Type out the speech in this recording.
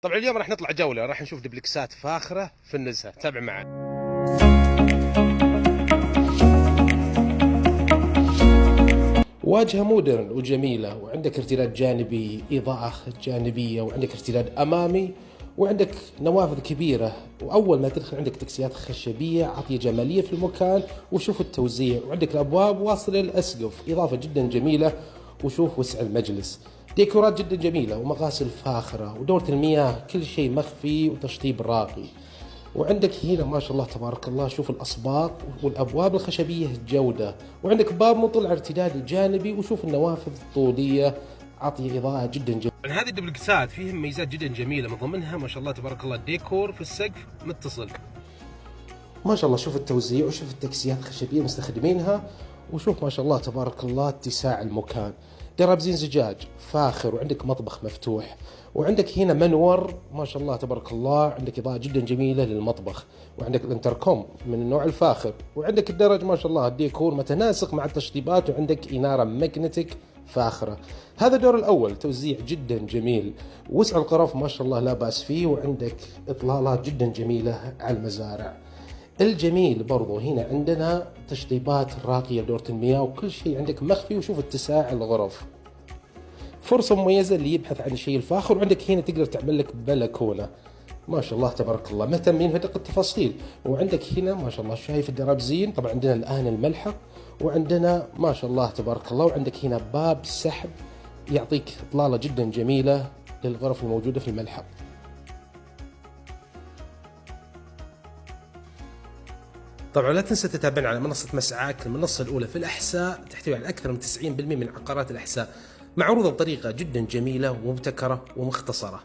طبعا اليوم راح نطلع جولة، راح نشوف دبلكسات فاخرة في النزهة. تابع معنا. واجهة مودرن وجميلة، وعندك ارتداد جانبي، إضاءة جانبية، وعندك ارتداد أمامي، وعندك نوافذ كبيرة، وأول ما تدخل عندك تكسيات خشبية عطية جمالية في المكان. وشوف التوزيع، وعندك الأبواب واصلة للأسقف، إضافة جدا جميلة. وشوف وسع المجلس، ديكورات جدا جميلة، ومغاسل فاخرة، ودورة المياه كل شيء مخفي، وتشطيب راقي. وعندك هنا ما شاء الله تبارك الله، شوف الأصباغ والأبواب الخشبية جودة، وعندك باب مطل ارتداد الجانبي، وشوف النوافذ الطولية عطية إضاءة جدا جميلة. هذه الدبلكسات فيها ميزات جدا جميلة، من ضمنها ما شاء الله تبارك الله الديكور في السقف متصل. ما شاء الله شوف التوزيع، وشوف التكسيات الخشبية مستخدمينها، وشوف ما شاء الله تبارك الله اتساع المكان. درابزين زجاج فاخر، وعندك مطبخ مفتوح، وعندك هنا منور ما شاء الله تبارك الله، عندك إضاءة جدا جميلة للمطبخ، وعندك الانتركوم من النوع الفاخر، وعندك الدرج ما شاء الله الديكور متناسق مع التشطيبات، وعندك إنارة ماجنتيك فاخرة. هذا الدور الأول، توزيع جدا جميل، وسع الغرف ما شاء الله لا بأس فيه، وعندك إطلالات جدا جميلة على المزارع. الجميل برضو هنا عندنا تشطيبات راقية بدورة المياه، وكل شيء عندك مخفي، وشوف اتساع الغرف. فرصة مميزة اللي يبحث عن الشيء الفاخر. وعندك هنا تقدر تعمل لك بلكونة ما شاء الله تبارك الله، مهتمين في دقة التفاصيل. وعندك هنا ما شاء الله شايف الدرابزين، طبعا عندنا الآن الملحق، وعندنا ما شاء الله تبارك الله، وعندك هنا باب سحب يعطيك إطلالة جدا جميلة للغرف الموجودة في الملحق. طبعا لا تنسى تتابعنا على منصة مسعاك، المنصة الأولى في الأحساء، تحتوي على أكثر من 90% من عقارات الأحساء، معروضة بطريقة جدا جميلة ومبتكرة ومختصرة.